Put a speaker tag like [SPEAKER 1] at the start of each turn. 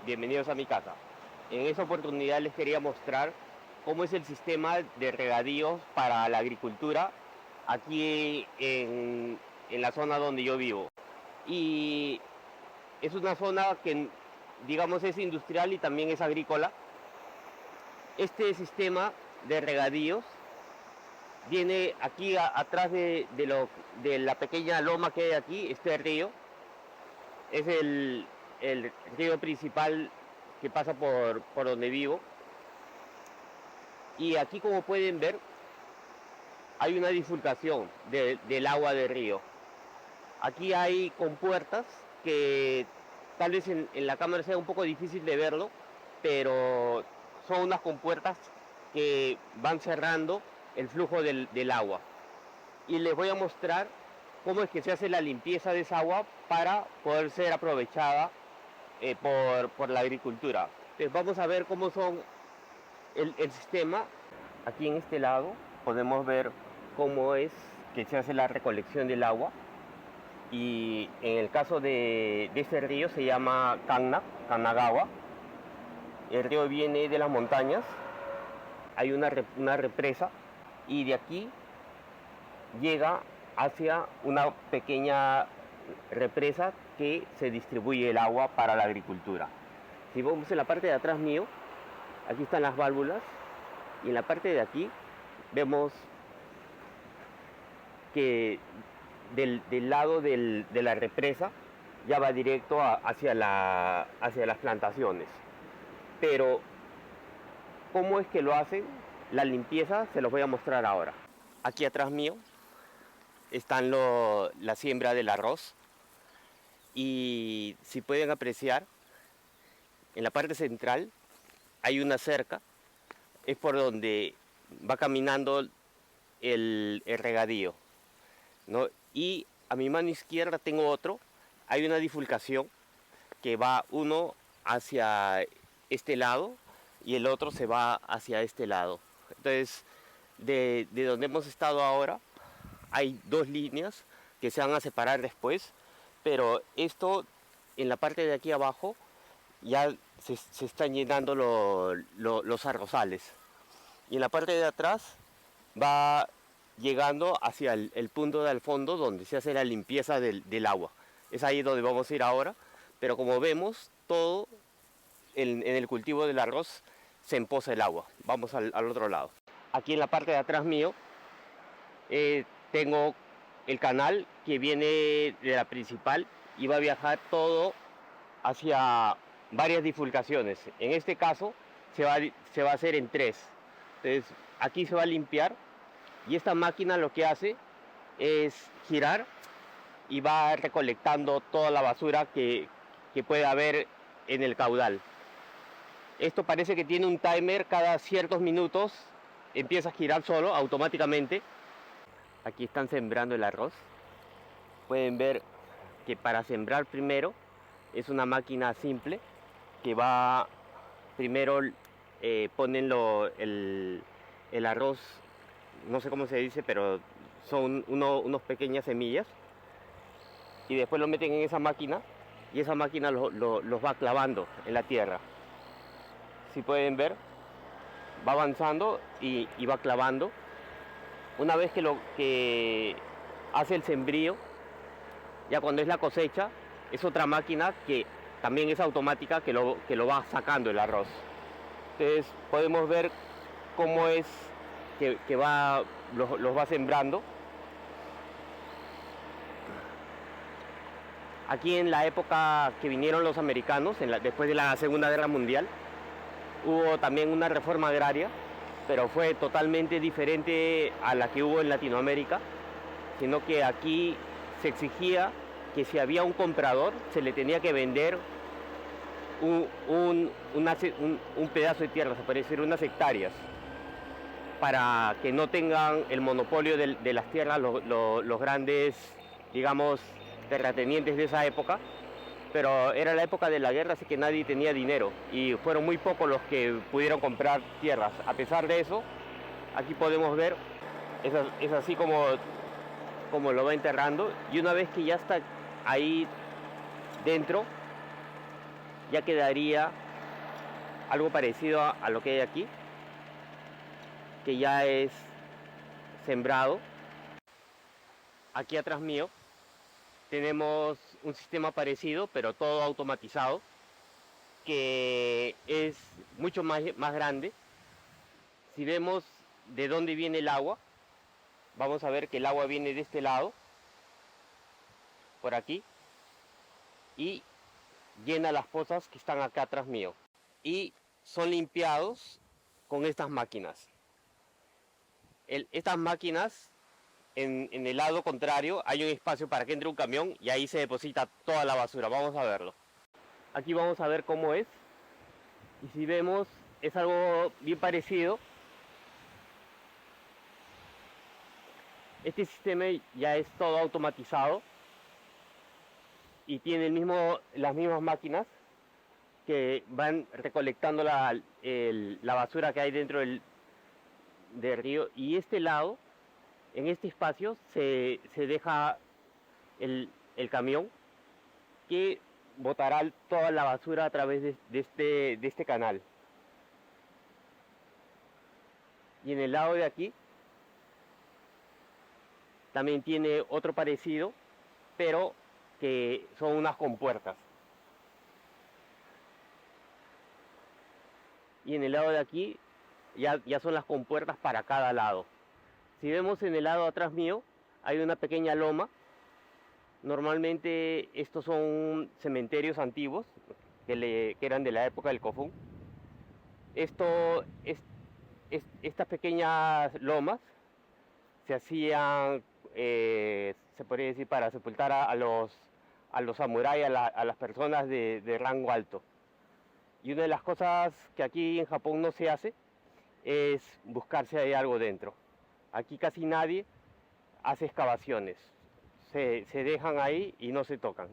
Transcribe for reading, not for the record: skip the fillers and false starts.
[SPEAKER 1] bienvenidos a mi casa. En esta oportunidad les quería mostrar cómo es el sistema de regadíos para la agricultura aquí en la zona donde yo vivo. Y es una zona que, digamos, es industrial y también es agrícola. Este sistema de regadíos viene aquí atrás de la pequeña loma que hay aquí, este río. Es el río principal que pasa por donde vivo. Y aquí, como pueden ver, hay una bifurcación del agua del río. Aquí hay compuertas que tal vez en la cámara sea un poco difícil de verlo, pero son unas compuertas que van cerrando el flujo del agua. Y les voy a mostrar cómo es que se hace la limpieza de esa agua para poder ser aprovechada por la agricultura. Entonces vamos a ver cómo son el sistema. Aquí en este lado podemos ver cómo es que se hace la recolección del agua. Y en el caso de este río se llama Kanagawa. El río viene de las montañas, hay una represa y de aquí llega hacia una pequeña represa que se distribuye el agua para la agricultura. Si vamos en la parte de atrás mío, aquí están las válvulas y en la parte de aquí vemos que del lado de la represa ya va directo hacia las plantaciones. Pero ¿cómo es que lo hacen? La limpieza se los voy a mostrar ahora. Aquí atrás mío están la siembra del arroz y si pueden apreciar, en la parte central hay una cerca, es por donde va caminando el regadío, ¿no? Y a mi mano izquierda tengo otro, hay una bifurcación que va uno hacia este lado y el otro se va hacia este lado. Entonces, de donde hemos estado ahora, hay dos líneas que se van a separar después, pero esto en la parte de aquí abajo ya se están llenando los arrozales. Y en la parte de atrás va llegando hacia el punto del fondo donde se hace la limpieza del agua. Es ahí donde vamos a ir ahora, pero como vemos, todo en el cultivo del arroz se empoza el agua. Vamos al otro lado. Aquí en la parte de atrás mío tengo el canal que viene de la principal y va a viajar todo hacia varias bifurcaciones. En este caso se va a hacer en tres. Entonces aquí se va a limpiar y esta máquina lo que hace es girar y va recolectando toda la basura que puede haber en el caudal. Esto parece que tiene un timer, cada ciertos minutos empieza a girar solo, automáticamente. Aquí están sembrando el arroz. Pueden ver que para sembrar primero es una máquina simple que va primero, ponen el arroz, no sé cómo se dice, pero son unos pequeñas semillas y después lo meten en esa máquina y esa máquina los va clavando en la tierra. Si pueden ver, va avanzando y va clavando. Una vez que hace el sembrío, ya cuando es la cosecha, es otra máquina que también es automática que lo va sacando el arroz. Entonces podemos ver cómo es que los va sembrando. Aquí en la época que vinieron los americanos, después de la Segunda Guerra Mundial, hubo también una reforma agraria, pero fue totalmente diferente a la que hubo en Latinoamérica, sino que aquí se exigía que si había un comprador se le tenía que vender un pedazo de tierra, se puede decir unas hectáreas, para que no tengan el monopolio de las tierras los grandes, digamos, terratenientes de esa época. Pero era la época de la guerra, así que nadie tenía dinero y fueron muy pocos los que pudieron comprar tierras. A pesar de eso, aquí podemos ver, es así como lo va enterrando, y una vez que ya está ahí dentro, ya quedaría algo parecido a lo que hay aquí, que ya es sembrado. Aquí atrás mío tenemos un sistema parecido, pero todo automatizado, que es mucho más grande. Si vemos de dónde viene el agua, vamos a ver que el agua viene de este lado, por aquí, y llena las pozas que están acá atrás mío. Y son limpiados con estas máquinas. Estas máquinas, en el lado contrario, hay un espacio para que entre un camión y ahí se deposita toda la basura. Vamos a verlo. Aquí vamos a ver cómo es. Y si vemos, es algo bien parecido. Este sistema ya es todo automatizado y tiene las mismas máquinas que van recolectando la basura que hay dentro del río. Y este lado, en este espacio, se deja el camión que botará toda la basura a través de este canal. Y en el lado de aquí también tiene otro parecido, pero que son unas compuertas. Y en el lado de aquí ya son las compuertas para cada lado. Si vemos en el lado atrás mío, hay una pequeña loma. Normalmente estos son cementerios antiguos que eran de la época del Kofun. Estas pequeñas lomas se hacían, se podría decir, para sepultar a los samuráis, a las personas de rango alto. Y una de las cosas que aquí en Japón no se hace es buscar si hay algo dentro. Aquí casi nadie hace excavaciones. Se dejan ahí y no se tocan.